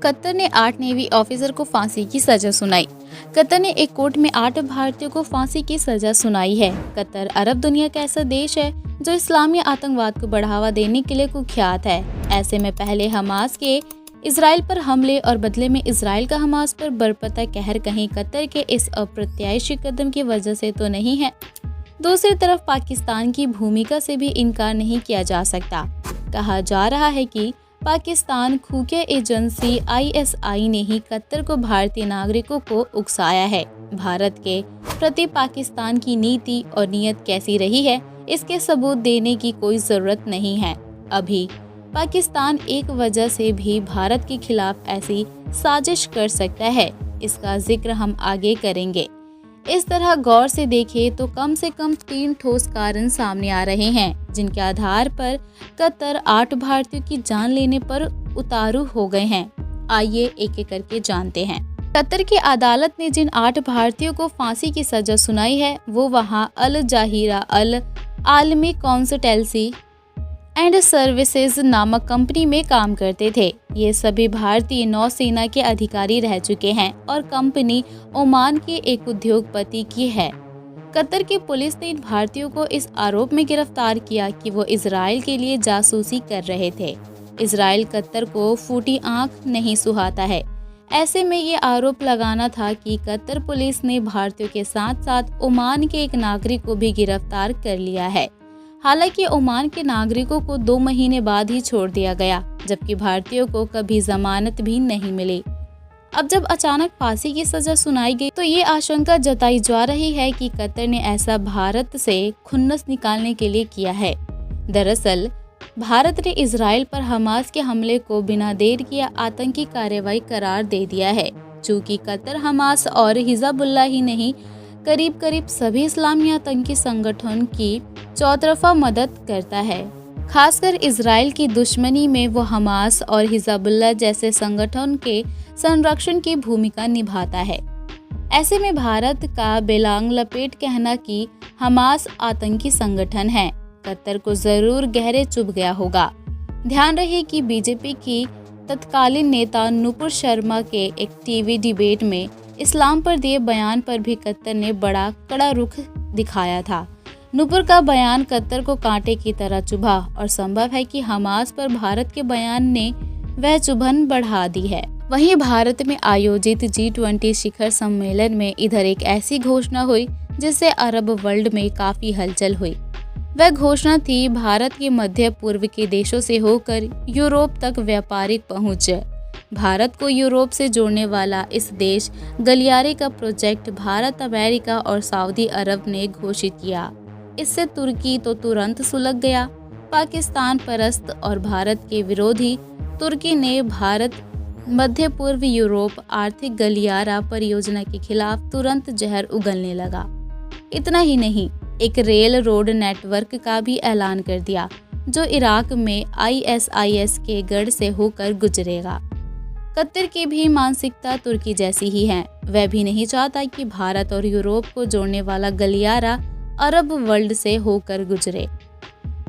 Qatar ने 8 navy officer को फांसी की सजा सुनाई। कतर ने एक कोर्ट में 8 भारतीयों को फांसी की सजा सुनाई है। कतर अरब दुनिया का ऐसा देश है जो इस्लामी आतंकवाद को बढ़ावा देने के लिए कुख्यात है। ऐसे में पहले हमास के इसराइल पर हमले और बदले में इसराइल का हमास पर बरपता कहर कहीं कतर के इस अप्रत्याशित कदम की वजह से तो नहीं है। दूसरी तरफ पाकिस्तान की भूमिका से भी इनकार नहीं किया जा सकता। कहा जा रहा है कि पाकिस्तान खुफिया एजेंसी ISI ने ही कतर को भारतीय नागरिकों को उकसाया है। भारत के प्रति पाकिस्तान की नीति और नीयत कैसी रही है, इसके सबूत देने की कोई जरूरत नहीं है। अभी पाकिस्तान एक वजह से भी भारत के खिलाफ ऐसी साजिश कर सकता है, इसका जिक्र हम आगे करेंगे। इस तरह गौर से देखें तो कम से कम 3 ठोस कारण सामने आ रहे हैं, जिनके आधार पर कतर 8 भारतीयों की जान लेने पर उतारू हो गए हैं। आइए एक एक करके जानते हैं। कतर की अदालत ने जिन 8 भारतीयों को फांसी की सजा सुनाई है, वो वहां अल जाहिरा अल आलमी कॉन्सल्टेंसी एंड सर्विसेज नामक कंपनी में काम करते थे। ये सभी भारतीय नौसेना के अधिकारी रह चुके हैं और कंपनी ओमान के एक उद्योगपति की है। कतर की पुलिस ने इन भारतीयों को इस आरोप में गिरफ्तार किया कि वो इजराइल के लिए जासूसी कर रहे थे। इजराइल कतर को फूटी आंख नहीं सुहाता है। ऐसे में ये आरोप लगाना था कि कतर पुलिस ने भारतीयों के साथ साथ ओमान के एक नागरिक को भी गिरफ्तार कर लिया है। हालांकि ओमान के नागरिकों को 2 महीने बाद ही छोड़ दिया गया, जबकि भारतीयों को कभी जमानत भी नहीं मिली। अब जब अचानक फांसी की सजा सुनाई गई तो ये आशंका जताई जा रही है कि कतर ने ऐसा भारत से खुन्नस निकालने के लिए किया है। दरअसल भारत ने इजराइल पर हमास के हमले को बिना देर किए आतंकी कार्रवाई करार दे दिया है। चूँकि कतर हमास और हिजबुल्लाह ही नहीं, करीब सभी इस्लामी आतंकी संगठन की चौतरफा मदद करता है। खासकर इजराइल की दुश्मनी में वो हमास और हिजबुल्लाह जैसे संगठन के संरक्षण की भूमिका निभाता है। ऐसे में भारत का बेलांग लपेट कहना कि हमास आतंकी संगठन है, कतर को जरूर गहरे चुभ गया होगा। ध्यान रहे कि बीजेपी की तत्कालीन नेता नुपुर शर्मा के एक टीवी डिबेट में इस्लाम पर दिए बयान पर भी कतर ने बड़ा कड़ा रुख दिखाया था। नुपुर का बयान कतर को कांटे की तरह चुभा और संभव है कि हमास पर भारत के बयान ने वह चुभन बढ़ा दी है। वहीं भारत में आयोजित G20 शिखर सम्मेलन में इधर एक ऐसी घोषणा हुई जिससे अरब वर्ल्ड में काफी हलचल हुई। वह घोषणा थी भारत के मध्य पूर्व के देशों से होकर यूरोप तक व्यापारिक पहुंच। भारत को यूरोप से जोड़ने वाला इस देश गलियारे का प्रोजेक्ट भारत, अमेरिका और सऊदी अरब ने घोषित किया। इससे तुर्की तो तुरंत सुलग गया। पाकिस्तान परस्त और भारत के विरोधी तुर्की ने भारत मध्य पूर्व यूरोप आर्थिक गलियारा परियोजना के खिलाफ तुरंत जहर उगलने लगा। इतना ही नहीं, एक रेल रोड नेटवर्क का भी ऐलान कर दिया जो इराक में ISIS के गढ़ से होकर गुजरेगा। कतर की भी मानसिकता तुर्की जैसी ही है। वह भी नहीं चाहता कि भारत और यूरोप को जोड़ने वाला गलियारा अरब वर्ल्ड से होकर गुजरे।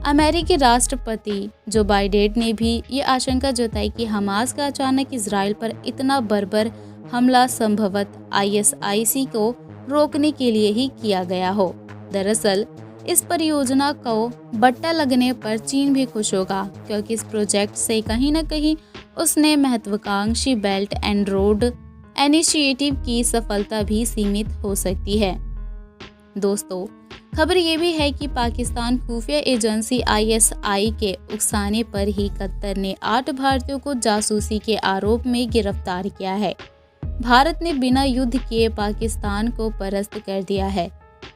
अमेरिकी राष्ट्रपति जो बाइडेन ने भी ये आशंका जताई कि हमास का अचानक इजराइल पर इतना बर्बर हमला संभवत ISIS को रोकने के लिए ही किया गया हो। दरअसल इस परियोजना को बट्टा लगने पर चीन भी खुश होगा, क्योंकि इस प्रोजेक्ट से कहीं न कहीं उसने महत्वाकांक्षी बेल्ट एंड रोड इनिशिएटिव की सफलता भी सीमित हो सकती है। दोस्तों, खबर ये भी है कि पाकिस्तान खुफिया एजेंसी ISI के उकसाने पर ही कतर ने 8 भारतीयों को जासूसी के आरोप में गिरफ्तार किया है। भारत ने बिना युद्ध किए पाकिस्तान को परास्त कर दिया है।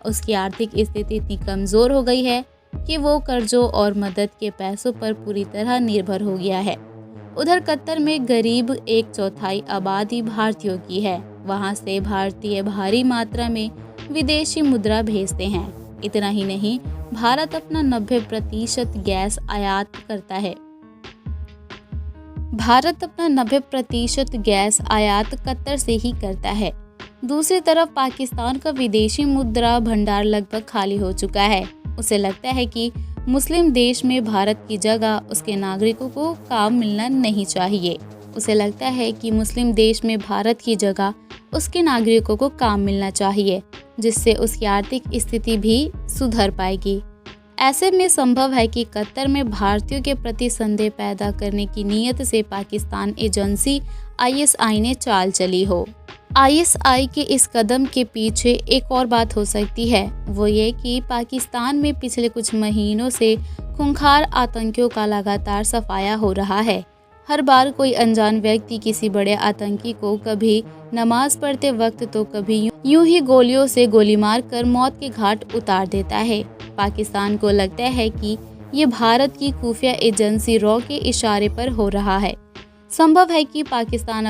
उसकी आर्थिक स्थिति इतनी कमजोर हो गई है कि वो कर्जों और मदद के पैसों पर पूरी तरह निर्भर हो गया है। उधर कतर में करीब 1/4 आबादी भारतीयों की है। वहां से भारतीय भारी मात्रा में विदेशी मुद्रा भेजते हैं। इतना ही नहीं, भारत अपना 90% गैस आयात करता है। भारत अपना 90% गैस आयात कतर से ही करता है। दूसरी तरफ पाकिस्तान का विदेशी मुद्रा भंडार लगभग खाली हो चुका है। उसे लगता है कि मुस्लिम देश में भारत की जगह उसके नागरिकों को काम मिलना नहीं चाहिए। उसे लगता है कि मुस्लिम देश में भारत की जगह उसके नागरिकों को काम मिलना चाहिए, जिससे उसकी आर्थिक स्थिति भी सुधर पाएगी। ऐसे में संभव है कि कतर में भारतीयों के प्रति संदेह पैदा करने की नीयत से पाकिस्तान एजेंसी ISI ने चाल चली हो। ISI के इस कदम के पीछे एक और बात हो सकती है, वो ये कि पाकिस्तान में पिछले कुछ महीनों से खूंखार आतंकियों का लगातार सफाया हो रहा है। हर बार कोई अनजान व्यक्ति किसी बड़े आतंकी को कभी नमाज पढ़ते वक्त तो कभी यूं ही गोलियों से गोली मारकर मौत के घाट उतार देता है। पाकिस्तान को लगता है कि ये भारत की खुफिया एजेंसी रॉ के इशारे पर हो रहा है। संभव है कि पाकिस्तान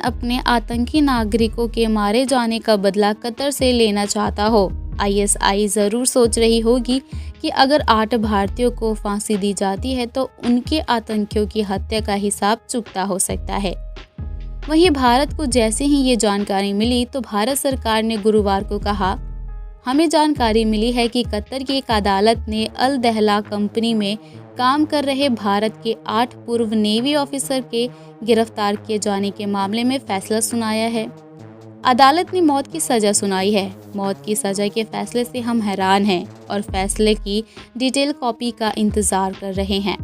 अपने आतंकी नागरिकों के मारे जाने का बदला कतर से लेना चाहता हो। ISI जरूर सोच रही होगी कि अगर 8 भारतीयों को फांसी दी जाती है तो उनके आतंकियों की हत्या का हिसाब चुकता हो सकता है। वहीं भारत को जैसे ही ये जानकारी मिली तो भारत सरकार ने गुरुवार को कहा, हमें जानकारी मिली है कि कतर की एक अदालत ने अल दहला कंपनी में काम कर रहे भारत के 8 पूर्व नेवी ऑफिसर के गिरफ्तार किए जाने के मामले में फैसला सुनाया है। अदालत ने मौत की सज़ा सुनाई है। मौत की सज़ा के फैसले से हम हैरान हैं और फैसले की डिटेल कॉपी का इंतज़ार कर रहे हैं।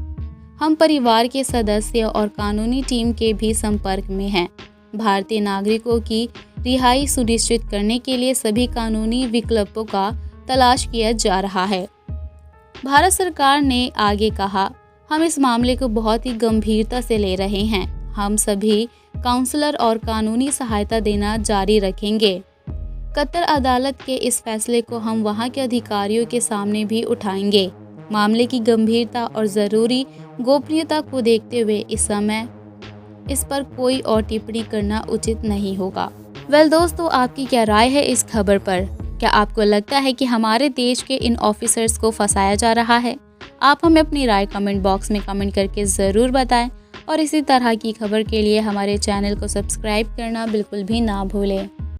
हम परिवार के सदस्य और कानूनी टीम के भी संपर्क में हैं। भारतीय नागरिकों की रिहाई सुनिश्चित करने के लिए सभी कानूनी विकल्पों का तलाश किया जा रहा है। भारत सरकार ने आगे कहा, हम इस मामले को बहुत ही गंभीरता से ले रहे हैं। हम सभी काउंसलर और कानूनी सहायता देना जारी रखेंगे। कतर अदालत के इस फैसले को हम वहां के अधिकारियों के सामने भी उठाएंगे। मामले की गंभीरता और ज़रूरी गोपनीयता को देखते हुए इस समय इस पर कोई और टिप्पणी करना उचित नहीं होगा। दोस्तों, आपकी क्या राय है इस खबर पर? क्या आपको लगता है कि हमारे देश के इन ऑफिसर्स को फंसाया जा रहा है? आप हमें अपनी राय कमेंट बॉक्स में कमेंट करके ज़रूर बताएं और इसी तरह की खबर के लिए हमारे चैनल को सब्सक्राइब करना बिल्कुल भी ना भूलें।